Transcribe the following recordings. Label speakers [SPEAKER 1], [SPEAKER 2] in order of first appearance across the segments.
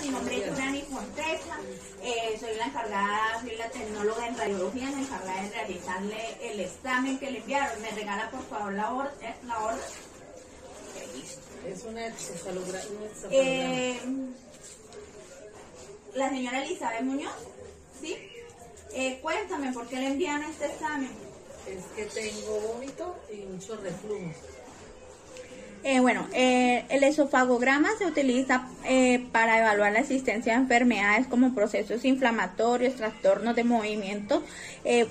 [SPEAKER 1] mi nombre es Yurani Fontecha, soy la encargada, soy la tecnóloga en radiología, la encargada de realizarle el examen que le enviaron. ¿Me regala por favor la orden? Okay, listo.
[SPEAKER 2] Es una exofalograma.
[SPEAKER 1] La señora Elizabeth Muñoz, ¿sí? Cuéntame, ¿por qué le envían este examen?
[SPEAKER 2] Es que tengo vómito y mucho reflujo.
[SPEAKER 1] El esofagograma se utiliza para evaluar la existencia de enfermedades como procesos inflamatorios, trastornos de movimiento,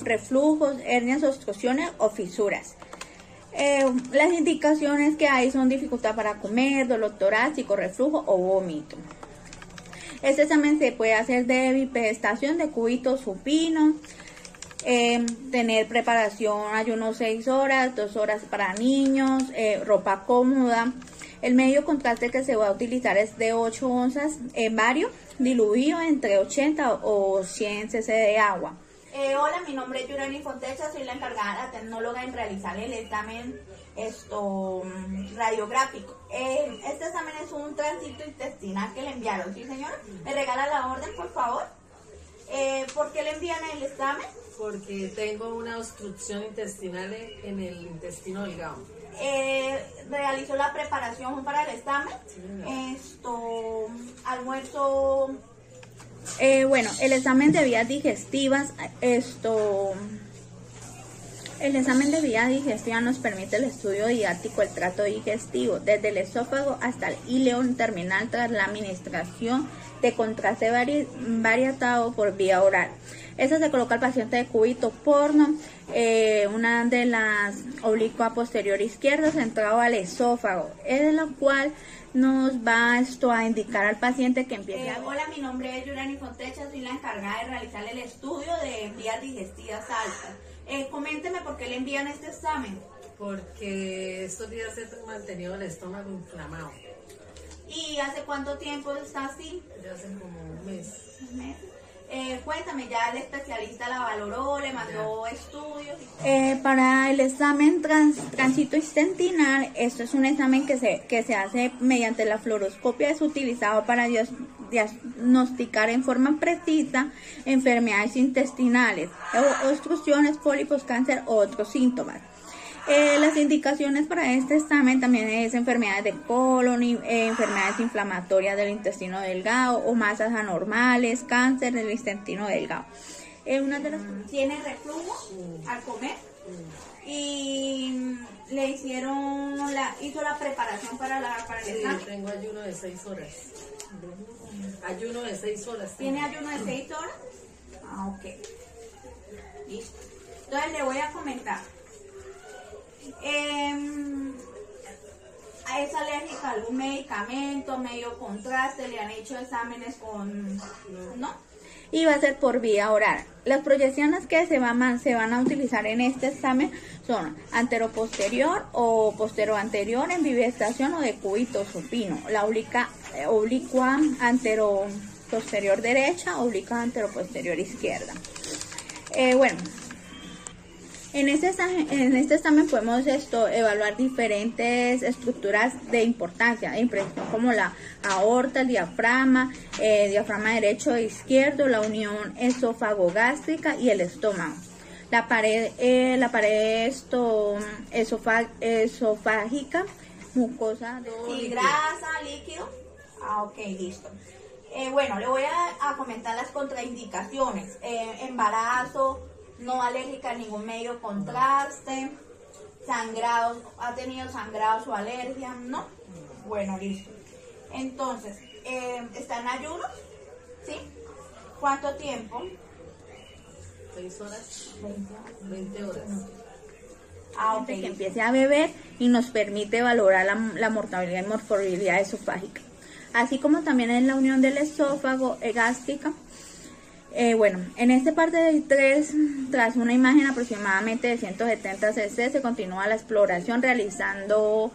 [SPEAKER 1] reflujos, hernias, obstrucciones o fisuras. Las indicaciones que hay son dificultad para comer, dolor torácico, reflujo o vómito. Este examen se puede hacer de bipedestación, de cúbito supino, tener preparación, ayuno 6 horas, 2 horas para niños, ropa cómoda. El medio contraste que se va a utilizar es de 8 onzas en bario, diluido entre 80 o 100 cc de agua. Hola, mi nombre es Yurani Fontecha, soy la encargada, la tecnóloga en realizar el examen radiográfico. Este examen es un tránsito intestinal que le enviaron, ¿sí señora? ¿Me regala la orden, por favor? ¿Por qué le envían el examen?
[SPEAKER 2] Porque tengo una obstrucción intestinal en el intestino delgado.
[SPEAKER 1] ¿Realizó la preparación para el examen?
[SPEAKER 2] Sí,
[SPEAKER 1] Almuerzo. El examen de vías digestivas, el examen de vías digestivas nos permite el estudio didáctico del trato digestivo, desde el esófago hasta el ileón terminal tras la administración de contraste variatado por vía oral. Esta se coloca al paciente de cúbito porno, una de las oblicua posterior izquierda centrado al esófago, es la cual nos va a indicar al paciente que empiece Hola, mi nombre es Yurani Fontecha, soy la encargada de realizar el estudio de vías digestivas altas. Coménteme por qué le envían este examen.
[SPEAKER 2] Porque estos días he mantenido el estómago inflamado.
[SPEAKER 1] ¿Y hace cuánto tiempo está así?
[SPEAKER 2] Ya hace como un mes.
[SPEAKER 1] Cuéntame, ya el especialista la valoró, le mandó estudios.
[SPEAKER 3] Para el examen tránsito intestinal, esto es un examen que se hace mediante la fluoroscopia, es utilizado para diagnosticar en forma precisa enfermedades intestinales, obstrucciones, pólipos, cáncer u otros síntomas. Las indicaciones para este examen también es enfermedades de colon, enfermedades inflamatorias del intestino delgado o masas anormales, cáncer del intestino delgado.
[SPEAKER 1] Una de las tiene reflujo al comer y le hizo la preparación para el examen.
[SPEAKER 2] Sí, tengo ayuno de 6 horas. Ayuno de 6 horas.
[SPEAKER 1] ¿Tiene ayuno de 6 horas? Ok. Listo. Entonces le voy a comentar. ¿Es alérgica a algún medicamento, medio contraste? ¿Le han hecho exámenes con...? ¿No?
[SPEAKER 3] Y va a ser por vía oral. Las proyecciones que se van a utilizar en este examen son anteroposterior o posterior-anterior en bipedestación o de cúbito supino. La oblicua anteroposterior derecha, oblicua anteroposterior izquierda. En este examen podemos evaluar diferentes estructuras de importancia, de impresión, como la aorta, el diafragma derecho e izquierdo, la unión esófago-gástrica y el estómago. La pared esofágica, mucosa.
[SPEAKER 1] ¿Y grasa, líquido? Ok, listo. Le voy a comentar las contraindicaciones. Embarazo, no alérgica a ningún medio contraste, sangrados, ha tenido sangrados o alergia, ¿no? Bueno, listo. Entonces, ¿está en ayuno? ¿Sí? ¿Cuánto tiempo?
[SPEAKER 2] 6 horas. 20 horas.
[SPEAKER 1] Ok.
[SPEAKER 3] Que empiece a beber y nos permite valorar la mortalidad y morbilidad esofágica, así como también en la unión del esófago gástrica. En este parte del 3, tras una imagen aproximadamente de 170 cc, se continúa la exploración realizando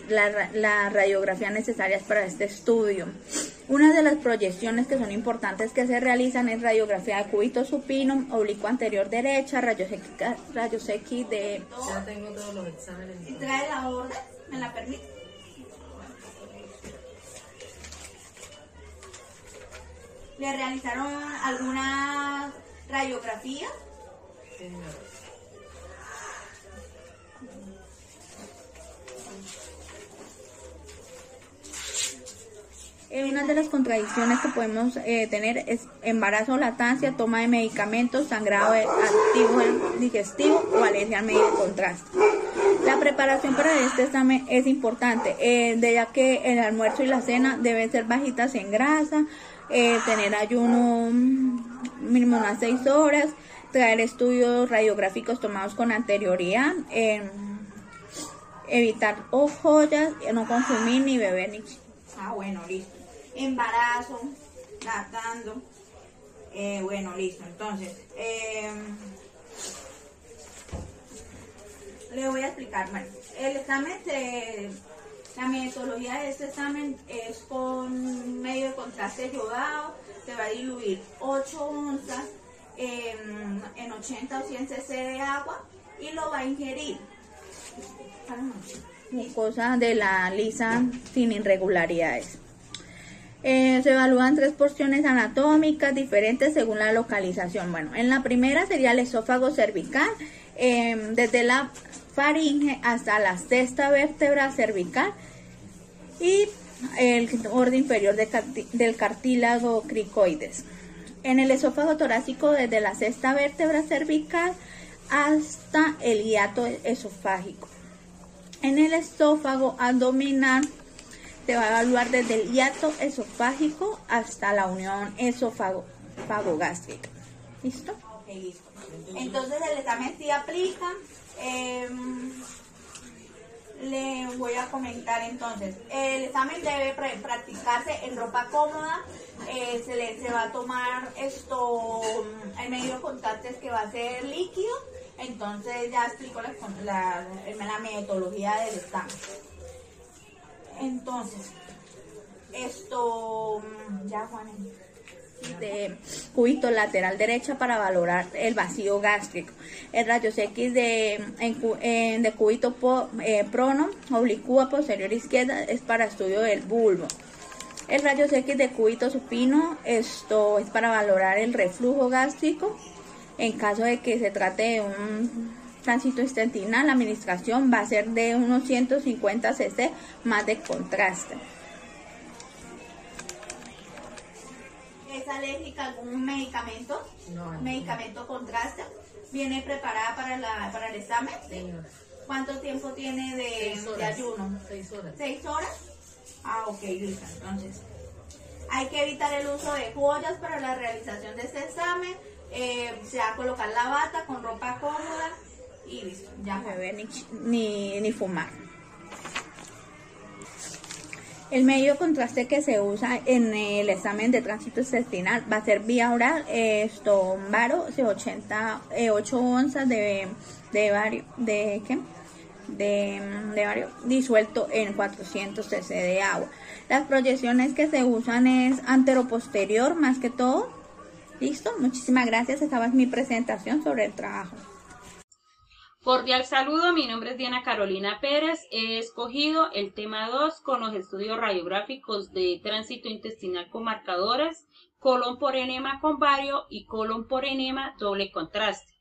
[SPEAKER 3] las radiografías necesarias para este estudio. Una de las proyecciones que son importantes que se realizan es radiografía de cúbito supino, oblicuo anterior derecha, rayos X de...
[SPEAKER 2] Ya tengo todos los exámenes.
[SPEAKER 1] ¿Y trae la orden? ¿Me la permite? ¿Le realizaron alguna radiografía?
[SPEAKER 2] Señora.
[SPEAKER 3] Una de las contradicciones que podemos tener es embarazo o lactancia, toma de medicamentos, sangrado activo digestivo o alergia al medio de contraste. La preparación para este examen es importante, de ya que el almuerzo y la cena deben ser bajitas en grasa, tener ayuno mínimo unas 6 horas, traer estudios radiográficos tomados con anterioridad, evitar joyas, no consumir ni beber ni... bueno, listo. Embarazo, lactando, bueno, listo. Entonces, le voy a explicar. Bueno, el examen, la metodología de este examen es con medio de contraste yodado. Se va a diluir 8 onzas en 80 o 100 cc de agua y lo va a ingerir. Mucosa de la lisa sin irregularidades. Se evalúan 3 porciones anatómicas diferentes según la localización. Bueno, en la primera sería el esófago cervical, desde la faringe hasta la sexta vértebra cervical y el borde inferior del cartílago cricoides. En el esófago torácico, desde la sexta vértebra cervical hasta el hiato esofágico. En el esófago abdominal se va a evaluar desde el hiato esofágico hasta la unión esófago-gástrica. ¿Listo? Ok, listo. Entonces el examen sí aplica. Le voy a comentar entonces. El examen debe practicarse en ropa cómoda. Se va a tomar el medio de contacto que va a ser líquido. Entonces ya explico la metodología del examen. Entonces, ya Juan, de cúbito lateral derecha para valorar el vacío gástrico. El rayos X de cúbito prono, oblicua posterior izquierda, es para estudio del bulbo. El rayos X de cúbito supino, es para valorar el reflujo gástrico. En caso de que se trate de un tránsito intestinal, la administración va a ser de unos 150 cc más de contraste. ¿Es alérgica a algún medicamento?
[SPEAKER 2] No.
[SPEAKER 3] ¿Medicamento contraste? ¿Viene preparada para el examen?
[SPEAKER 2] Sí.
[SPEAKER 3] ¿Cuánto tiempo tiene de ayuno?
[SPEAKER 2] 6 horas.
[SPEAKER 3] 6 horas. Ok, listo. Entonces, hay que evitar el uso de joyas para la realización de este examen. Se va a colocar la bata con ropa cómoda y listo, ya no beber ni fumar. El medio de contraste que se usa en el examen de tránsito intestinal va a ser vía oral, varo, 8 onzas de bario disuelto en 400 cc de agua. Las proyecciones que se usan es anteroposterior más que todo. Listo, muchísimas gracias. Esta es mi presentación sobre el trabajo.
[SPEAKER 4] Cordial saludo, mi nombre es Diana Carolina Pérez. He escogido el tema 2 con los estudios radiográficos de tránsito intestinal con marcadores, colon por enema con bario y colon por enema doble contraste.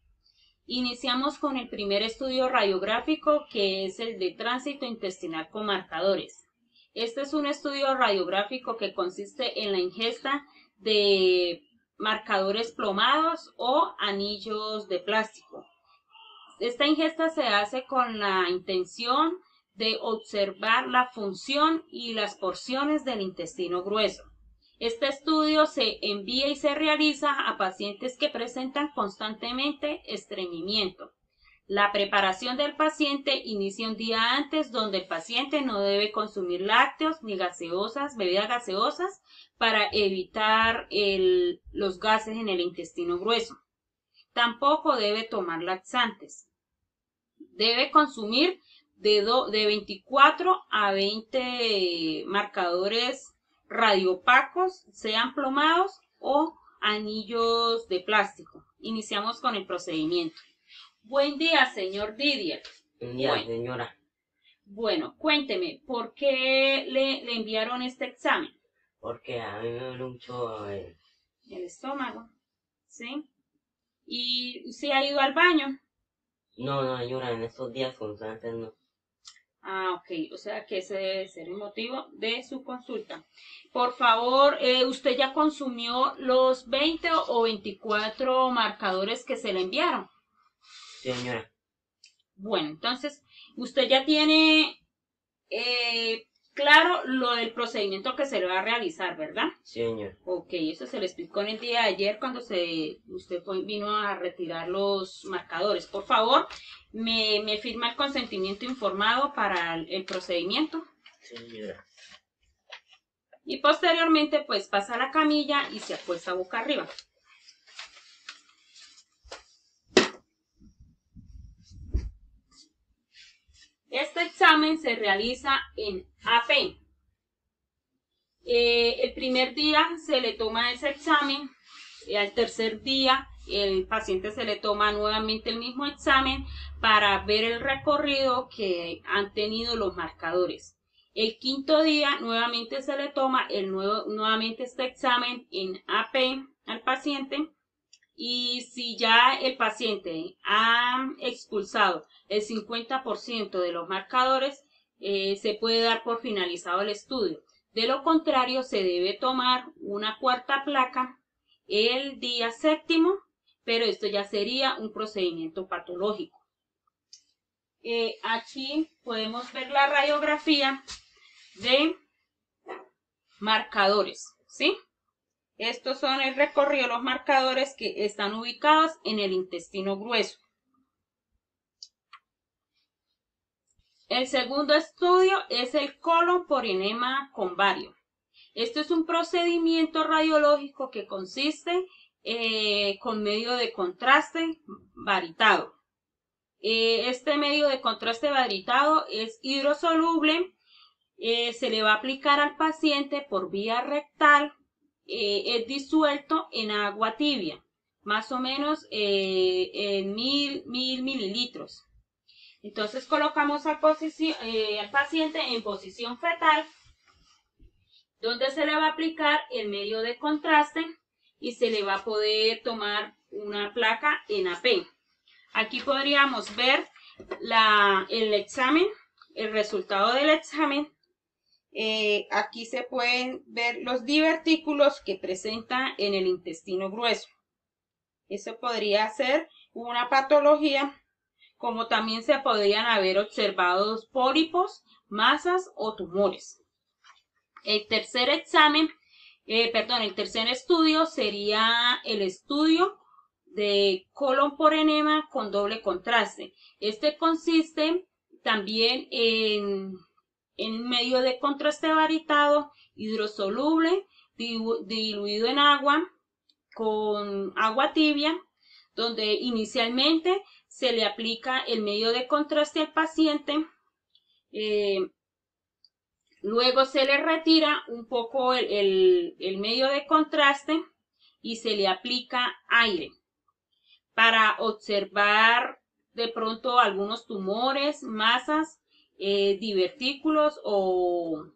[SPEAKER 4] Iniciamos con el primer estudio radiográfico, que es el de tránsito intestinal con marcadores. Este es un estudio radiográfico que consiste en la ingesta de marcadores plomados o anillos de plástico. Esta ingesta se hace con la intención de observar la función y las porciones del intestino grueso. Este estudio se envía y se realiza a pacientes que presentan constantemente estreñimiento. La preparación del paciente inicia un día antes, donde el paciente no debe consumir lácteos ni gaseosas, bebidas gaseosas, para evitar los gases en el intestino grueso. Tampoco debe tomar laxantes. Debe consumir de 24 a 20 marcadores radiopacos, sean plomados o anillos de plástico. Iniciamos con el procedimiento. Buen día, señor Didier.
[SPEAKER 5] Buen día, señora.
[SPEAKER 4] Bueno, cuénteme, ¿por qué le enviaron este examen?
[SPEAKER 5] Porque a mí me duele mucho
[SPEAKER 4] el estómago, ¿sí? ¿Y si ha ido al baño?
[SPEAKER 5] No, señora, en estos días constantes no.
[SPEAKER 4] Ah, ok, o sea que ese debe ser el motivo de su consulta. Por favor, ¿usted ya consumió los 20 o 24 marcadores que se le enviaron?
[SPEAKER 5] Sí, señora.
[SPEAKER 4] Bueno, entonces, usted ya tiene claro lo del procedimiento que se le va a realizar, ¿verdad?
[SPEAKER 5] Sí, señora.
[SPEAKER 4] Ok, eso se le explicó en el día de ayer cuando usted vino a retirar los marcadores. Por favor, me firma el consentimiento informado para el procedimiento.
[SPEAKER 5] Sí, señora.
[SPEAKER 4] Y posteriormente, pues pasa a la camilla y se acuesta boca arriba. Este examen se realiza en AP. El primer día se le toma ese examen, al tercer día el paciente se le toma nuevamente el mismo examen para ver el recorrido que han tenido los marcadores. El quinto día nuevamente se le toma nuevamente este examen en AP al paciente. Y si ya el paciente ha expulsado el 50% de los marcadores, se puede dar por finalizado el estudio. De lo contrario, se debe tomar una cuarta placa el día séptimo, pero esto ya sería un procedimiento patológico. Aquí podemos ver la radiografía de marcadores, ¿sí? Estos son el recorrido de los marcadores que están ubicados en el intestino grueso. El segundo estudio es el colon por enema con bario. Este es un procedimiento radiológico que consiste con medio de contraste baritado. Este medio de contraste baritado es hidrosoluble. Se le va a aplicar al paciente por vía rectal. Es disuelto en agua tibia, más o menos en 1000 mililitros. Entonces colocamos al paciente en posición fetal, donde se le va a aplicar el medio de contraste y se le va a poder tomar una placa en AP. Aquí podríamos ver el examen, el resultado del examen. Aquí se pueden ver los divertículos que presenta en el intestino grueso. Eso podría ser una patología, como también se podrían haber observado pólipos, masas o tumores. El tercer estudio sería el estudio de colon por enema con doble contraste. Este consiste también en medio de contraste baritado, hidrosoluble, diluido en agua, con agua tibia, donde inicialmente se le aplica el medio de contraste al paciente, luego se le retira un poco el medio de contraste y se le aplica aire para observar de pronto algunos tumores, masas, divertículos o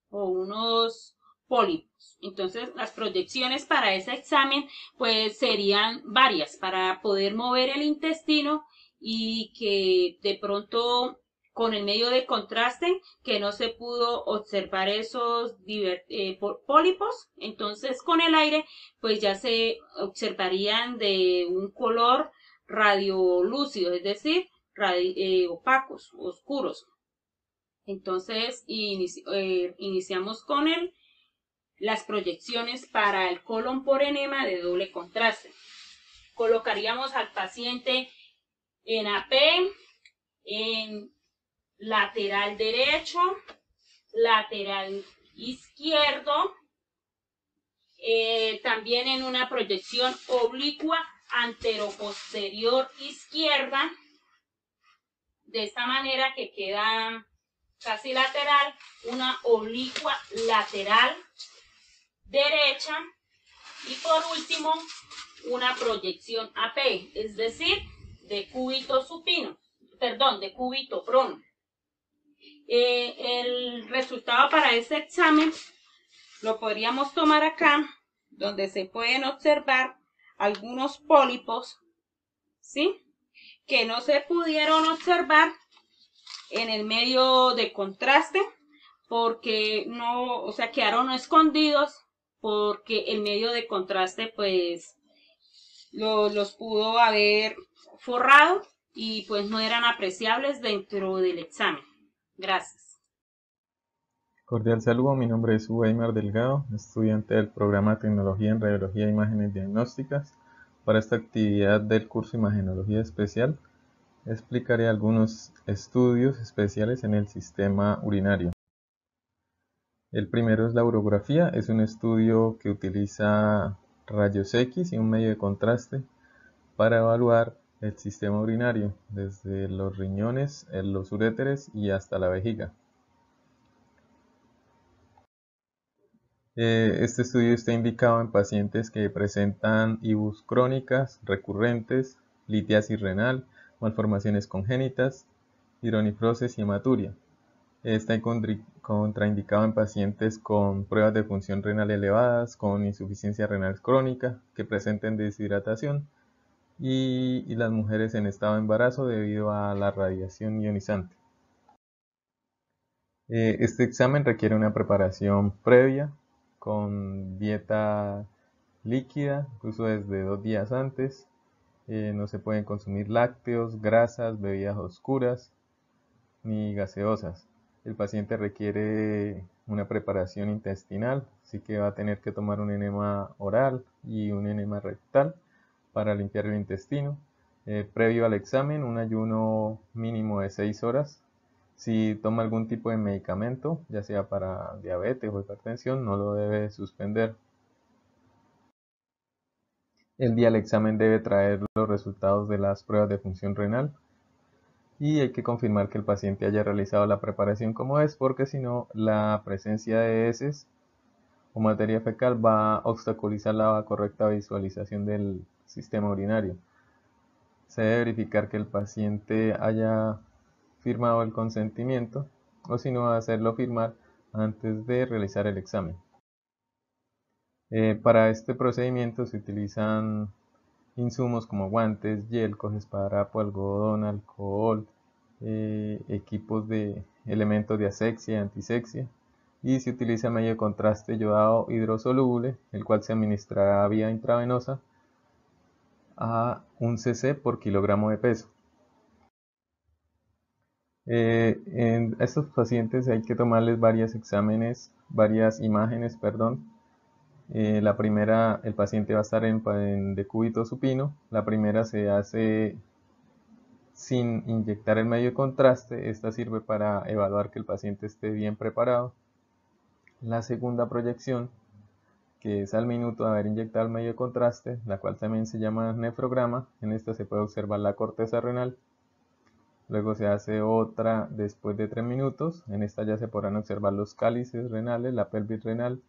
[SPEAKER 4] unos pólipos. Entonces las proyecciones para ese examen pues serían varias para poder mover el intestino y que de pronto con el medio de contraste que no se pudo observar esos pólipos, entonces con el aire pues ya se observarían de un color radiolúcido, es decir, opacos, oscuros. Entonces iniciamos con las proyecciones para el colon por enema de doble contraste. Colocaríamos al paciente en AP, en lateral derecho, lateral izquierdo, también en una proyección oblicua anteroposterior izquierda, de esta manera que queda casi lateral, una oblicua lateral derecha y por último una proyección AP, es decir, de cúbito supino, de cúbito prono. El resultado para este examen lo podríamos tomar acá donde se pueden observar algunos pólipos, ¿sí? Que no se pudieron observar en el medio de contraste porque no, o sea, quedaron escondidos porque el medio de contraste pues los pudo haber forrado y pues no eran apreciables dentro del examen. Gracias.
[SPEAKER 6] Cordial saludo, mi nombre es Weimar Delgado, estudiante del programa Tecnología en Radiología e Imágenes Diagnósticas. Para esta actividad del curso Imagenología Especial, explicaré algunos estudios especiales en el sistema urinario. El primero es la urografía, es un estudio que utiliza rayos X y un medio de contraste para evaluar el sistema urinario, desde los riñones, los uréteres y hasta la vejiga. Este estudio está indicado en pacientes que presentan IBUs crónicas, recurrentes, litiasis renal, malformaciones congénitas, hidronefrosis y hematuria. Está contraindicado en pacientes con pruebas de función renal elevadas, con insuficiencia renal crónica, que presenten deshidratación, y las mujeres en estado de embarazo debido a la radiación ionizante. Este examen requiere una preparación previa con dieta líquida, incluso desde 2 días antes. No se pueden consumir lácteos, grasas, bebidas oscuras ni gaseosas. El paciente requiere una preparación intestinal, así que va a tener que tomar un enema oral y un enema rectal para limpiar el intestino. Previo al examen, un ayuno mínimo de 6 horas. Si toma algún tipo de medicamento, ya sea para diabetes o hipertensión, no lo debe suspender. El día del examen debe traer los resultados de las pruebas de función renal y hay que confirmar que el paciente haya realizado la preparación como es, porque si no, la presencia de heces o materia fecal va a obstaculizar la correcta visualización del sistema urinario. Se debe verificar que el paciente haya firmado el consentimiento o si no, hacerlo firmar antes de realizar el examen. Para este procedimiento se utilizan insumos como guantes, yelcos, esparadrapo, algodón, alcohol, equipos de elementos de asexia y antisexia, y se utiliza medio de contraste yodado hidrosoluble, el cual se administrará vía intravenosa a 1 cc por kilogramo de peso. En estos pacientes hay que tomarles varias imágenes. La primera, el paciente va a estar en decúbito supino. La primera se hace sin inyectar el medio de contraste. Esta sirve para evaluar que el paciente esté bien preparado. La segunda proyección, que es al minuto de haber inyectado el medio de contraste, la cual también se llama nefrograma. En esta se puede observar la corteza renal. Luego se hace otra después de 3 minutos. En esta ya se podrán observar los cálices renales, la pelvis renal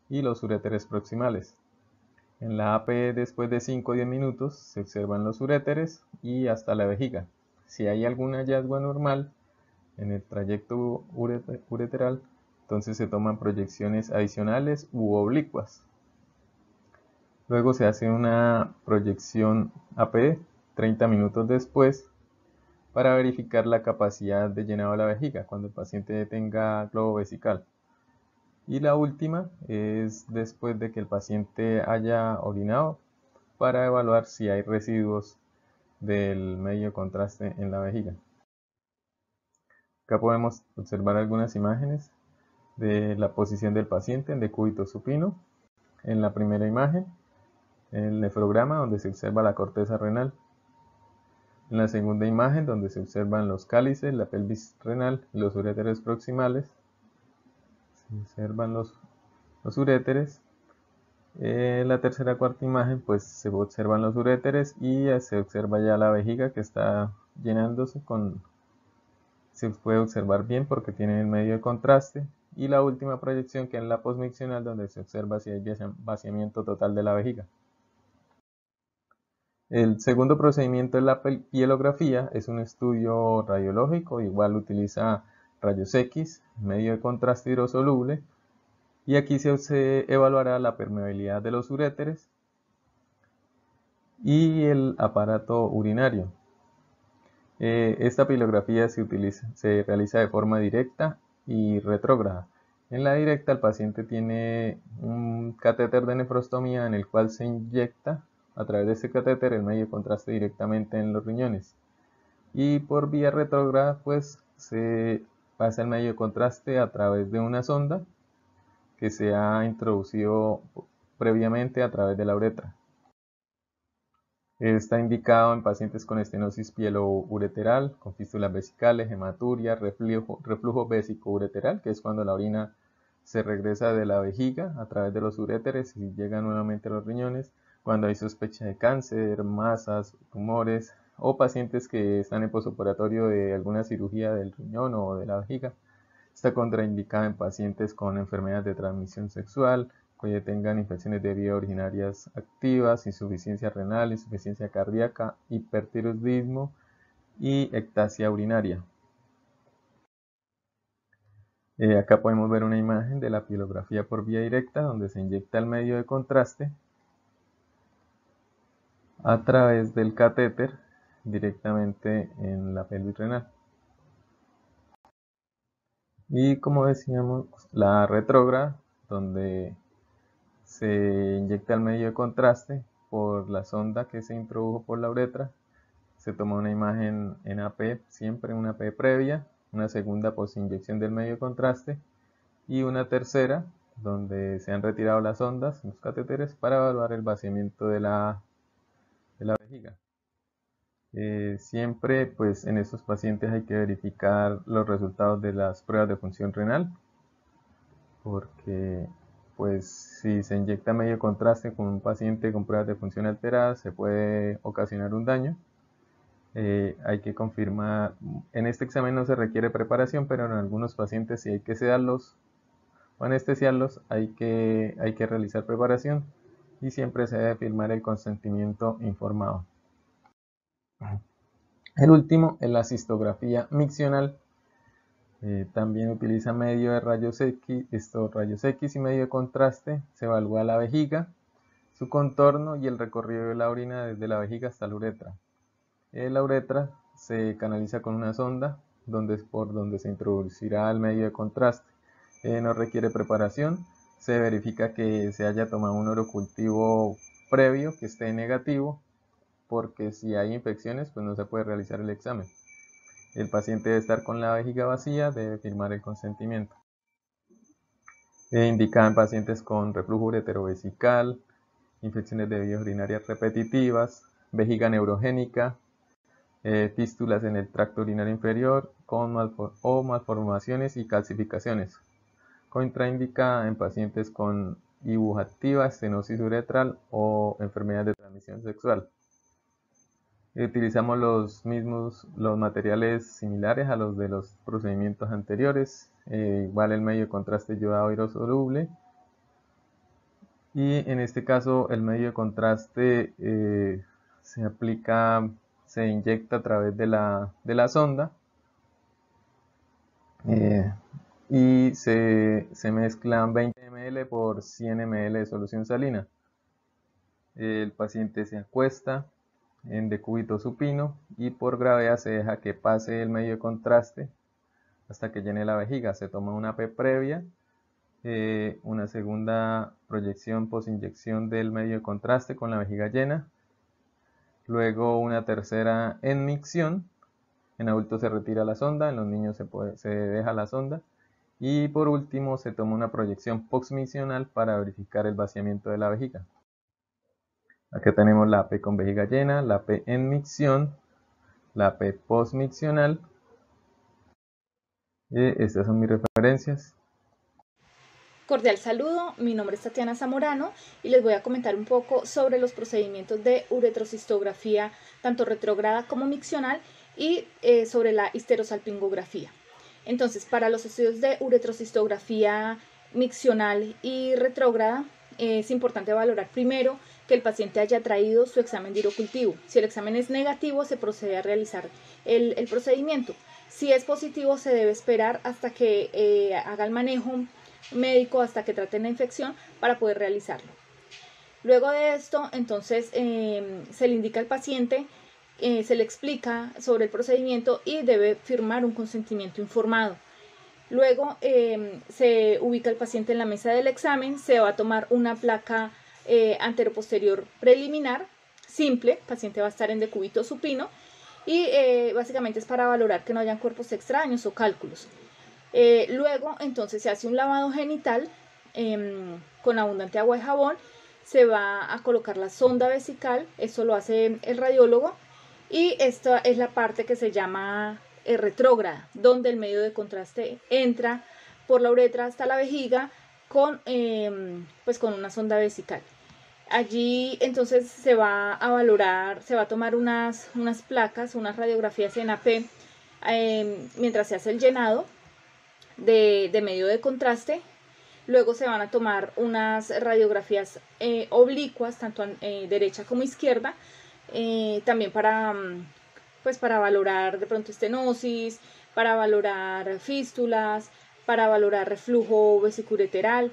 [SPEAKER 6] y los uréteres proximales. En la AP después de 5 o 10 minutos se observan los uréteres y hasta la vejiga. Si hay algún hallazgo anormal en el trayecto ureteral, entonces se toman proyecciones adicionales u oblicuas. Luego se hace una proyección AP 30 minutos después para verificar la capacidad de llenado de la vejiga cuando el paciente tenga globo vesical. Y la última es después de que el paciente haya orinado para evaluar si hay residuos del medio de contraste en la vejiga. Acá podemos observar algunas imágenes de la posición del paciente en decúbito supino. En la primera imagen, el nefrograma donde se observa la corteza renal. En la segunda imagen, donde se observan los cálices, la pelvis renal y los uréteres proximales. Se observan los uréteres. En la tercera cuarta imagen, pues se observan los uréteres y se observa ya la vejiga que está llenándose se puede observar bien porque tiene el medio de contraste. Y la última proyección, que es la posmiccional, donde se observa si hay vaciamiento total de la vejiga. El segundo procedimiento es la pielografía, es un estudio radiológico, igual utiliza rayos X, medio de contraste hidrosoluble, y aquí se evaluará la permeabilidad de los uréteres y el aparato urinario. Esta pilografía se realiza de forma directa y retrógrada. En la directa, el paciente tiene un catéter de nefrostomía en el cual se inyecta a través de este catéter el medio de contraste directamente en los riñones. Y por vía retrógrada, pues se pasa el medio de contraste a través de una sonda que se ha introducido previamente a través de la uretra. Está indicado en pacientes con estenosis pielo-ureteral, con fístulas vesicales, hematuria, reflujo vésico-ureteral, que es cuando la orina se regresa de la vejiga a través de los uréteres y llega nuevamente a los riñones, cuando hay sospecha de cáncer, masas, tumores, o pacientes que están en posoperatorio de alguna cirugía del riñón o de la vejiga. Está contraindicada en pacientes con enfermedades de transmisión sexual, que tengan infecciones de vía urinarias activas, insuficiencia renal, insuficiencia cardíaca, hipertiroidismo y ectasia urinaria. Acá podemos ver una imagen de la pilografía por vía directa, donde se inyecta el medio de contraste a través del catéter directamente en la pelvis renal. Y como decíamos, la retrógrada, donde se inyecta el medio de contraste por la sonda que se introdujo por la uretra. Se toma una imagen en AP, siempre una AP previa, una segunda posinyección del medio de contraste y una tercera donde se han retirado las ondas, los catéteres, para evaluar el vaciamiento de la vejiga. Siempre pues en estos pacientes hay que verificar los resultados de las pruebas de función renal, porque pues si se inyecta medio contraste con un paciente con pruebas de función alteradas se puede ocasionar un daño. Hay que confirmar, en este examen no se requiere preparación, pero en algunos pacientes si hay que sedarlos o anestesiarlos hay que realizar preparación y siempre se debe firmar el consentimiento informado. El último es la cistografía miccional. También utiliza medio de rayos X y medio de contraste. Se evalúa la vejiga, su contorno y el recorrido de la orina desde la vejiga hasta la uretra. La uretra se canaliza con una sonda por donde se introducirá el medio de contraste. No requiere preparación. Se verifica que se haya tomado un orocultivo previo que esté negativo, porque si hay infecciones pues no se puede realizar el examen. El paciente debe estar con la vejiga vacía, debe firmar el consentimiento. Indicada en pacientes con reflujo ureterovesical, infecciones de vías urinarias repetitivas, vejiga neurogénica, fístulas en el tracto urinario inferior o malformaciones y calcificaciones. Contraindicada en pacientes con IBU activa, estenosis uretral o enfermedades de transmisión sexual. Utilizamos los materiales similares a los de los procedimientos anteriores, igual el medio de contraste yodado hidrosoluble, y en este caso el medio de contraste se inyecta a través de la sonda y se mezclan 20 ml por 100 ml de solución salina. El paciente se acuesta en decúbito supino y por gravedad se deja que pase el medio de contraste hasta que llene la vejiga. Se toma una P previa, una segunda proyección posinyección del medio de contraste con la vejiga llena, luego una tercera enmicción. En adultos se retira la sonda, en los niños se deja la sonda y por último se toma una proyección postmiccional para verificar el vaciamiento de la vejiga. Aquí tenemos la P con vejiga llena, la P en micción, la P postmiccional. Estas son mis referencias.
[SPEAKER 3] Cordial saludo, mi nombre es Tatiana Zamorano y les voy a comentar un poco sobre los procedimientos de uretrocistografía, tanto retrógrada como miccional, y sobre la histerosalpingografía. Entonces, para los estudios de uretrocistografía miccional y retrógrada, es importante valorar primero que el paciente haya traído su examen de urocultivo. Si el examen es negativo, se procede a realizar el procedimiento. Si es positivo, se debe esperar hasta que haga el manejo médico hasta que traten la infección para poder realizarlo. Luego de esto, entonces, se le indica al paciente, se le explica sobre el procedimiento y debe firmar un consentimiento informado. Luego se ubica el paciente en la mesa del examen, se va a tomar una placa anteroposterior preliminar, simple, el paciente va a estar en decúbito supino y básicamente es para valorar que no hayan cuerpos extraños o cálculos. Luego entonces se hace un lavado genital con abundante agua y jabón, se va a colocar la sonda vesical, eso lo hace el radiólogo y esta es la parte que se llama retrógrada, donde el medio de contraste entra por la uretra hasta la vejiga con una sonda vesical. Allí entonces se va a valorar, se va a tomar unas placas, unas radiografías en AP mientras se hace el llenado de medio de contraste. Luego se van a tomar unas radiografías oblicuas, tanto derecha como izquierda, también para valorar de pronto estenosis, para valorar fístulas, para valorar reflujo vesicureteral.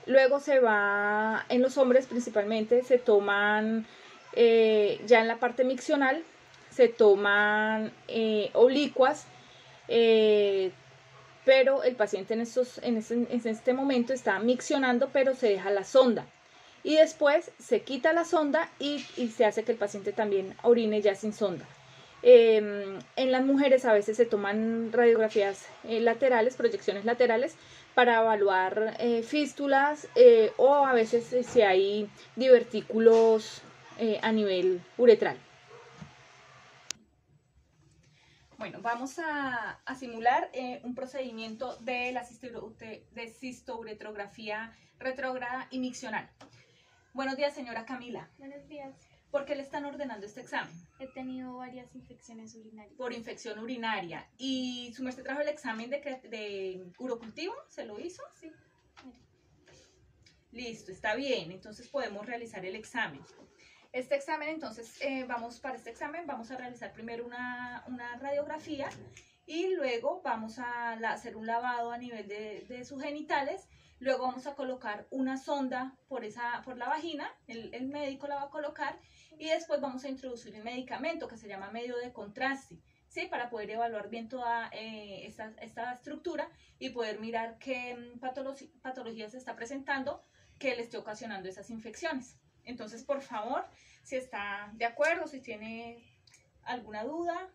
[SPEAKER 3] Luego se va, en los hombres principalmente, se toman, ya en la parte miccional, se toman oblicuas, pero el paciente en este momento está miccionando, pero se deja la sonda. Y después se quita la sonda y se hace que el paciente también orine ya sin sonda. En las mujeres a veces se toman radiografías laterales, proyecciones laterales, para evaluar fístulas o a veces si hay divertículos a nivel uretral. Bueno, vamos a simular un procedimiento de la cistouretrografía retrógrada y miccional. Buenos días, señora Camila.
[SPEAKER 1] Buenos días.
[SPEAKER 3] ¿Por qué le están ordenando este examen?
[SPEAKER 1] He tenido varias infecciones urinarias.
[SPEAKER 3] Por infección urinaria. ¿Y su merced trajo el examen de urocultivo? ¿Se lo hizo?
[SPEAKER 1] Sí.
[SPEAKER 3] Listo, está bien. Entonces podemos realizar el examen. Este examen, entonces, vamos a realizar primero una radiografía y luego vamos a hacer un lavado a nivel de sus genitales. Luego vamos a colocar una sonda por la vagina, el médico la va a colocar y después vamos a introducir un medicamento que se llama medio de contraste, ¿sí? Para poder evaluar bien toda esta estructura y poder mirar qué patología se está presentando que le esté ocasionando esas infecciones. Entonces, por favor, si está de acuerdo, si tiene alguna duda,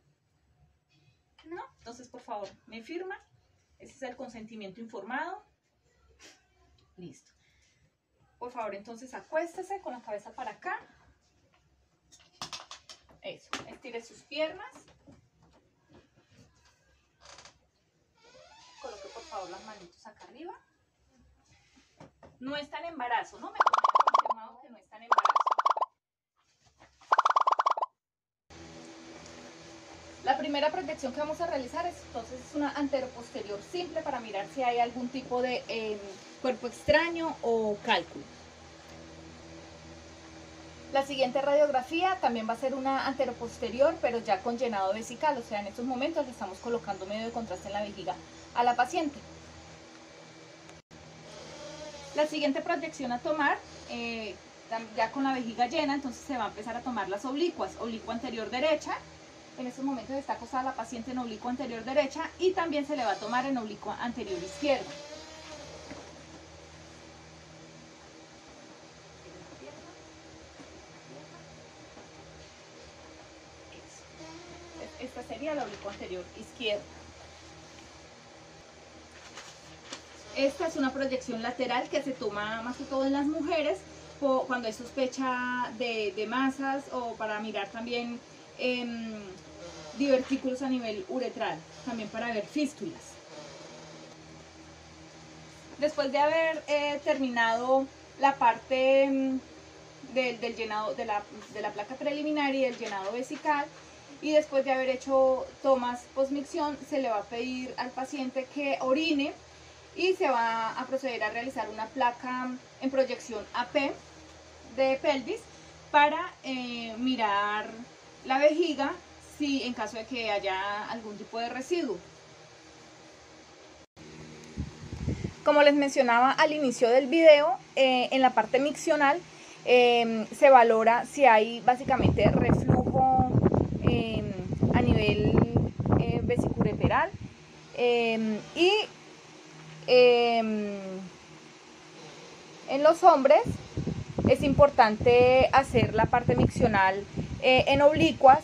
[SPEAKER 3] ¿no? Entonces, por favor, me firma. Ese es el consentimiento informado. Listo. Por favor, entonces acuéstese con la cabeza para acá. Eso, estire sus piernas. Coloque por favor las manitos acá arriba. No está en embarazo, ¿no? Me confirmado que no está en embarazo. La primera proyección que vamos a realizar es una anteroposterior simple para mirar si hay algún tipo de cuerpo extraño o cálculo. La siguiente radiografía también va a ser una anteroposterior, pero ya con llenado vesical, o sea, en estos momentos le estamos colocando medio de contraste en la vejiga a la paciente. La siguiente proyección a tomar, ya con la vejiga llena, entonces se va a empezar a tomar las oblicuas, oblicua anterior derecha. En estos momentos está acostada la paciente en oblicua anterior derecha y también se le va a tomar en oblicua anterior izquierda. Esta sería la oblicua anterior izquierda. Esta es una proyección lateral que se toma más que todo en las mujeres cuando hay sospecha de masas o para mirar también divertículos a nivel uretral, también para ver fístulas. Después de haber terminado la parte del llenado de la placa preliminar y del llenado vesical, y después de haber hecho tomas postmicción, se le va a pedir al paciente que orine y se va a proceder a realizar una placa en proyección AP de pelvis para mirar la vejiga si en caso de que haya algún tipo de residuo.
[SPEAKER 7] Como les mencionaba al inicio del video, en la parte miccional se valora si hay básicamente reflujo a nivel vesiculoperal y en los hombres es importante hacer la parte miccional en oblicuas,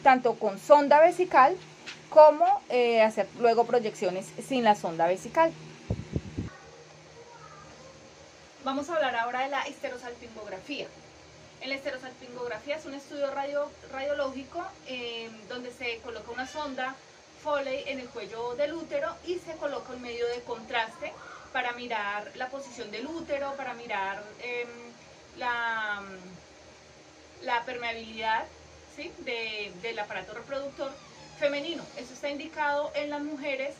[SPEAKER 7] tanto con sonda vesical como hacer luego proyecciones sin la sonda vesical. Vamos a hablar ahora de la histerosalpingografía. En la histerosalpingografía es un estudio radiológico donde se coloca una sonda Foley en el cuello del útero y se coloca un medio de contraste para mirar la posición del útero, para mirar la permeabilidad, ¿sí?, del aparato reproductor femenino. Eso está indicado en las mujeres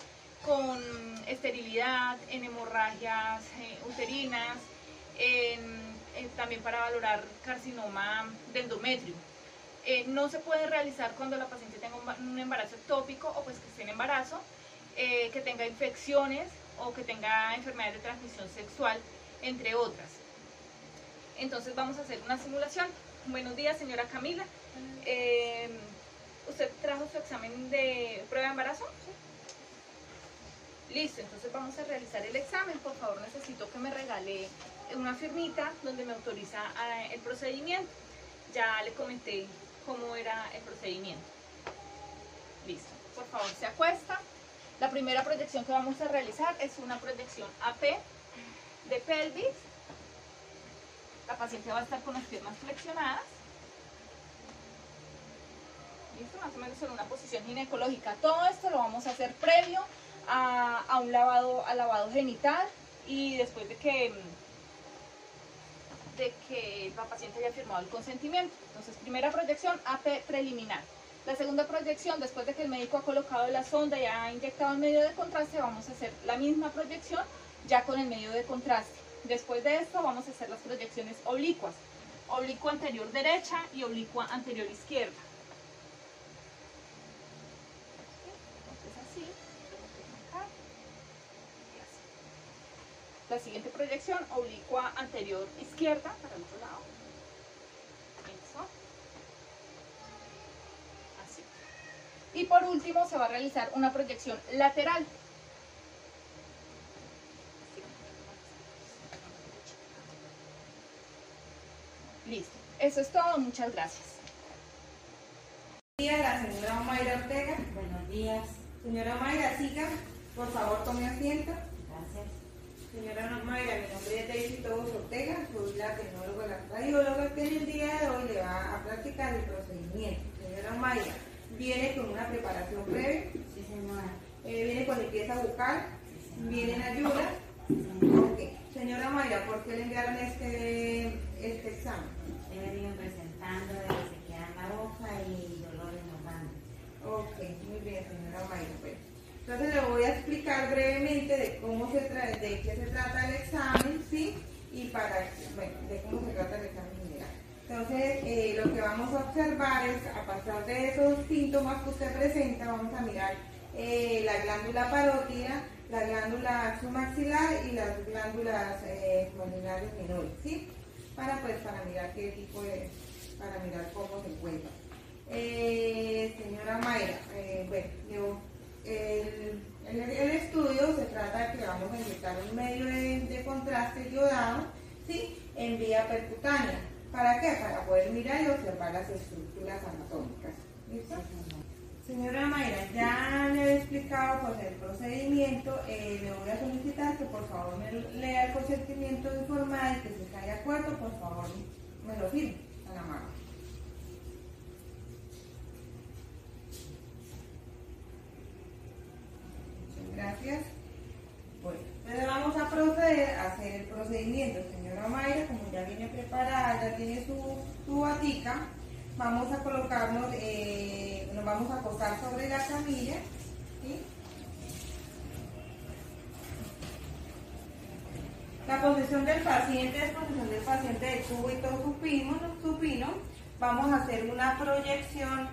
[SPEAKER 7] con esterilidad, en hemorragias uterinas, también para valorar carcinoma de endometrio. No se puede realizar cuando la paciente tenga un embarazo ectópico o pues que esté en embarazo, que tenga infecciones o que tenga enfermedades de transmisión sexual, entre otras. Entonces vamos a hacer una simulación. Buenos días, señora Camila. ¿Usted trajo su examen de prueba de embarazo? Sí. Listo, entonces vamos a realizar el examen. Por favor, necesito que me regale una firmita donde me autoriza el procedimiento. Ya le comenté cómo era el procedimiento. Listo, por favor se acuesta. La primera proyección que vamos a realizar es una proyección AP de pelvis. La paciente va a estar con las piernas flexionadas. Listo, más o menos en una posición ginecológica. Todo esto lo vamos a hacer previo a un lavado genital y después de que la paciente haya firmado el consentimiento. Entonces, primera proyección AP preliminar. La segunda proyección, después de que el médico ha colocado la sonda y ha inyectado el medio de contraste, vamos a hacer la misma proyección ya con el medio de contraste. Después de esto vamos a hacer las proyecciones oblicuas. Oblicua anterior derecha y oblicua anterior izquierda. La siguiente proyección, oblicua anterior izquierda, para el otro lado. Eso. Así. Y por último se va a realizar una proyección lateral. Listo. Eso es todo. Muchas gracias.
[SPEAKER 8] Buenos días, la señora Mayra Ortega.
[SPEAKER 9] Buenos días.
[SPEAKER 8] Señora Mayra, siga. Por favor, tome asiento.
[SPEAKER 9] Gracias.
[SPEAKER 8] Señora Mayra, mi nombre es Daisy Tobos Ortega, soy la tecnóloga, la radióloga que el día de hoy le va a practicar el procedimiento. Señora Mayra, ¿viene con una preparación previa?
[SPEAKER 9] Sí, señora.
[SPEAKER 8] ¿Viene con limpieza bucal?
[SPEAKER 9] Sí, señora.
[SPEAKER 8] ¿Vienen ayudas?
[SPEAKER 9] Sí, señora.
[SPEAKER 8] Ok. Señora Mayra, ¿por qué le enviaron este examen?
[SPEAKER 9] He venido presentando de que se queda en la boca y dolores en los bandos.
[SPEAKER 8] Ok, muy bien, señora Mayra. Bueno, entonces le voy a explicar brevemente de cómo de qué se trata el examen, ¿sí? Y de cómo se trata el examen general. Entonces, lo que vamos a observar es, a pasar de esos síntomas que usted presenta, vamos a mirar la glándula parótida, la glándula axomaxilar y las glándulas pulmonares menores, ¿sí? Para mirar qué tipo de, para mirar cómo se encuentra. Señora Mayra, el estudio se trata de que vamos a inyectar un medio de contraste iodado, ¿sí?, en vía percutánea. ¿Para qué? Para poder mirar y observar las estructuras anatómicas. ¿Listo? Señora Mayra, ya le he explicado pues, el procedimiento. Le voy a solicitar que por favor me lea el consentimiento informado y que si está de acuerdo, por favor me lo firme a la mano. Gracias. Bueno, entonces vamos a proceder a hacer el procedimiento. Señora Mayra, como ya viene preparada, ya tiene su batica, vamos a colocarnos, nos vamos a acostar sobre la camilla, ¿sí? La posición del paciente es posición del paciente de cúbito supino. Vamos a hacer una proyección,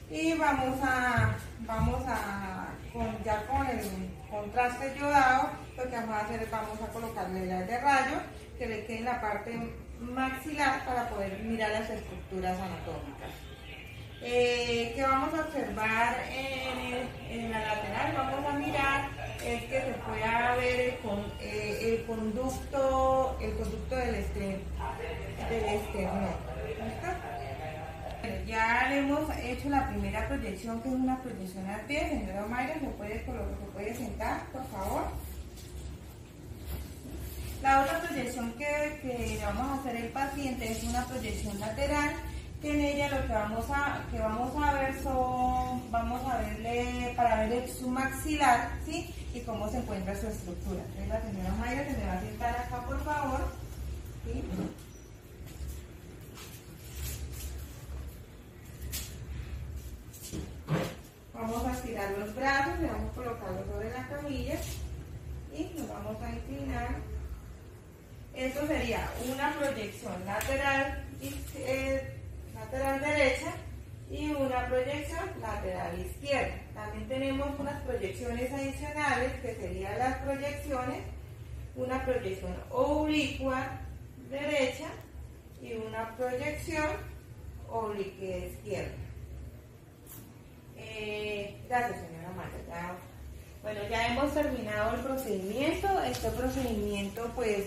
[SPEAKER 8] Y ya con el contraste yodado, lo que vamos a hacer es vamos a colocarle las de rayo que le quede en la parte maxilar para poder mirar las estructuras anatómicas. ¿Qué vamos a observar en la lateral? Vamos a mirar es que se pueda ver el conducto del esternón. Ya le hemos hecho la primera proyección, que es una proyección al pie. Señora Mayra, ¿se puede sentar, por favor? La otra proyección que le vamos a hacer al paciente es una proyección lateral, que en ella lo que vamos a ver para ver su maxilar, ¿sí? Y cómo se encuentra su estructura. Entonces la señora Mayra se me va a sentar acá, por favor, ¿sí? Vamos a estirar los brazos y vamos a colocarlos sobre la camilla y nos vamos a inclinar. Esto sería una proyección lateral derecha y una proyección lateral izquierda. También tenemos unas proyecciones adicionales que serían las proyecciones, una proyección oblicua derecha y una proyección obliqua izquierda. Gracias, señora Maya. Bueno, ya hemos terminado el procedimiento. Este procedimiento pues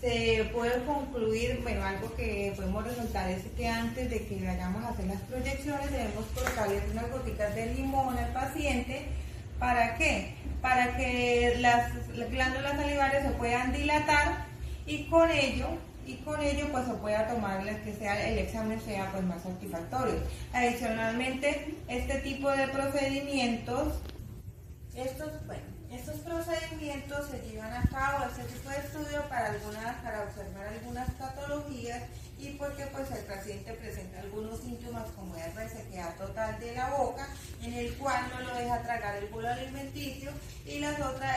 [SPEAKER 8] se puede concluir, bueno, algo que podemos resultar es que antes de que vayamos a hacer las proyecciones debemos colocarle unas gotitas de limón al paciente. ¿Para qué? Para que las glándulas salivares se puedan dilatar y con ello pues se pueda tomar que sea el examen sea pues más satisfactorio. Adicionalmente, este tipo de procedimientos, estos procedimientos se llevan a cabo, este tipo de estudio para observar algunas patologías y porque pues el paciente presenta algunos síntomas como es resequedad total de la boca, en el cual no lo deja tragar el bolo alimenticio, y las otras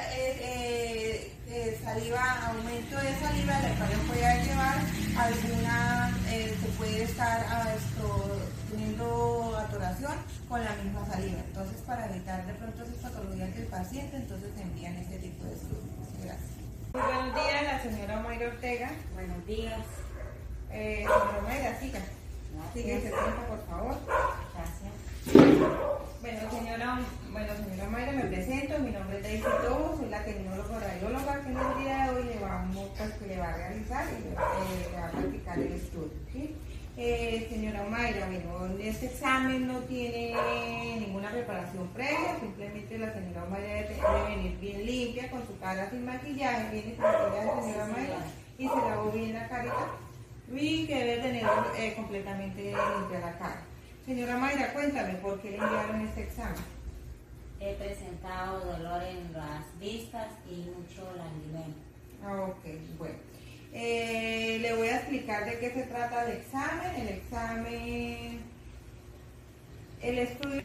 [SPEAKER 8] saliva, aumento de saliva, la cual puede llevar alguna, se puede estar teniendo atoración con la misma saliva. Entonces, para evitar de pronto esas patologías del paciente, entonces se envían este tipo de estudios. Gracias. Muy buenos días, la señora Mayra Ortega.
[SPEAKER 9] Buenos días.
[SPEAKER 8] Señora Mayra, siga. Sigue ese tiempo, por favor.
[SPEAKER 9] Gracias.
[SPEAKER 8] Bueno, señora Mayra, me presento. Mi nombre es Daisy Tobos, soy la tecnóloga radióloga que en el día de hoy le va a realizar y le va a practicar el estudio, ¿sí? Señora Mayra, bueno, este examen no tiene ninguna preparación previa, simplemente la señora Mayra debe venir bien limpia, con su cara sin maquillaje, viene sin maquillaje, señora Mayra, y se lavó bien la carita, y que debe tener completamente limpia la cara. Señora Mayra, cuéntame, ¿por qué le enviaron este examen?
[SPEAKER 9] He presentado dolor en las vistas y mucho lagrimeo.
[SPEAKER 8] Ok, bueno. Le voy a explicar de qué se trata el examen. El estudio.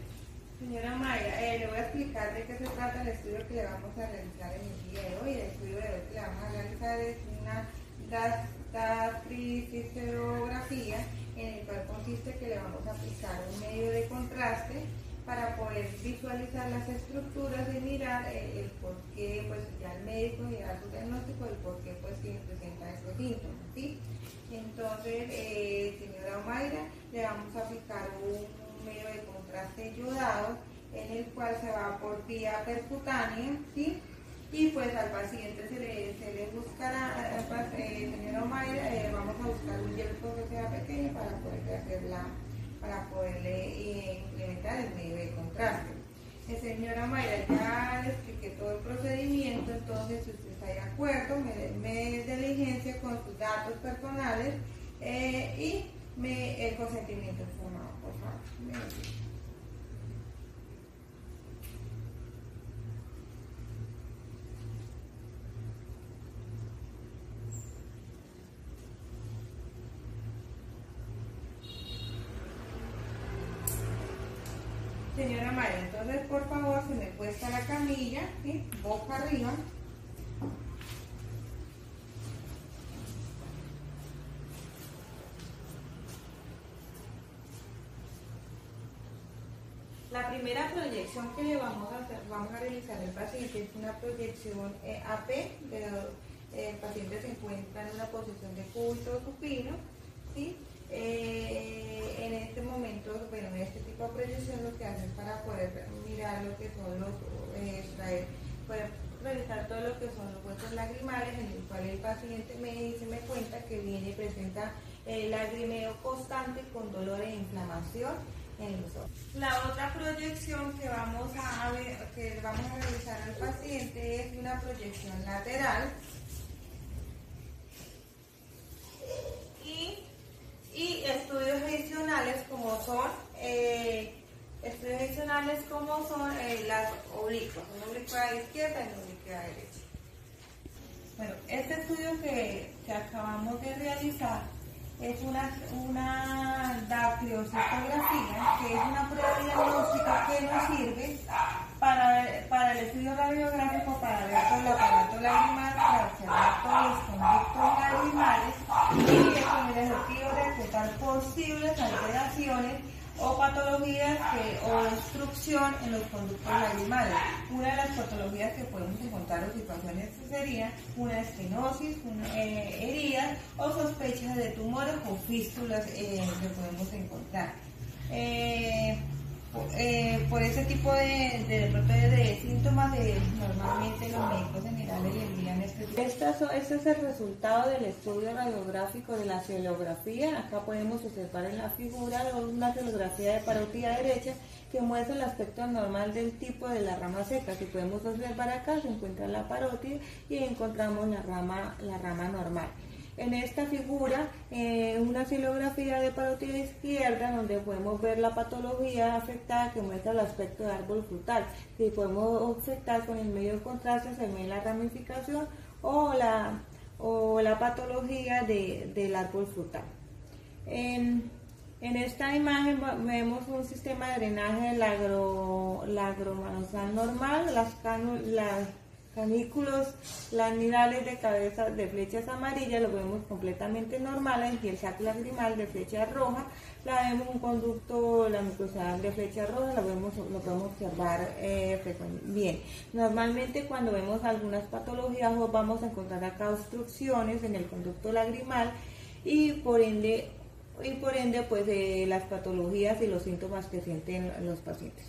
[SPEAKER 8] Señora Mayra, le voy a explicar de qué se trata el estudio que le vamos a realizar en el día de hoy. El estudio de hoy que le vamos a realizar es una gastricistografía, en el cual consiste que le vamos a aplicar un medio de contraste para poder visualizar las estructuras y mirar el por qué, pues ya el médico y da su diagnóstico del por qué pues presenta estos síntomas, ¿sí? Entonces, señora Mayra, le vamos a aplicar un medio de contraste yodado en el cual se va por vía percutánea, ¿sí? Y pues al paciente se le buscará, señora Mayra, vamos a buscar un hielo que sea pequeño para poderle implementar el medio de contraste. Señora Mayra, ya le expliqué todo el procedimiento, entonces si usted está de acuerdo, me diligencia con sus datos personales y el consentimiento informado, por favor. Señora Mayra, entonces por favor se me cuesta la camilla, ¿sí? Boca arriba. primera proyección que le vamos a realizar al paciente es una proyección AP, el paciente se encuentra en una posición de cúbito supino, ¿sí? En este momento, bueno, en este tipo de proyección lo que hacen para poder mirar lo que son los, poder revisar todo lo que son los huesos lagrimales, en el cual el paciente me cuenta que viene y presenta lagrimeo constante con dolor e inflamación en los ojos. La otra proyección que vamos a realizar al paciente es una proyección lateral y estudios adicionales como son las oblicuas, una oblicua izquierda y una oblicua derecha. Bueno, este estudio que acabamos de realizar es una dactilocistografía, que es una prueba diagnóstica que nos sirve para el estudio radiográfico, para ver todo el aparato lagrimal, para observar todos los conductos lagrimales y con el objetivo de detectar posibles alteraciones o patologías o obstrucción en los conductos lagrimales. Una de las patologías que podemos encontrar o situaciones serían una estenosis, heridas o sospechas de tumores o fístulas que podemos encontrar. Por ese tipo de síntomas normalmente los médicos generales le envían este es el resultado del estudio radiográfico de la celografía. Acá podemos observar en la figura una celografía de parótida derecha que muestra el aspecto normal del tipo de la rama seca. Si podemos observar acá se encuentra la parótida y encontramos la rama normal. En esta figura, una celografía de parótida izquierda, donde podemos ver la patología afectada que muestra el aspecto de árbol frutal. Si podemos observar con el medio de contraste, se ve la ramificación o la patología del árbol frutal. En esta imagen vemos un sistema de drenaje lagromanosal normal, las canículos laminales de cabeza de flechas amarillas lo vemos completamente normales y el saco lagrimal de flecha roja, la vemos un conducto, la mucosidad de flecha roja, lo podemos observar bien. Normalmente cuando vemos algunas patologías vamos a encontrar acá obstrucciones en el conducto lagrimal y por ende pues las patologías y los síntomas que sienten los pacientes.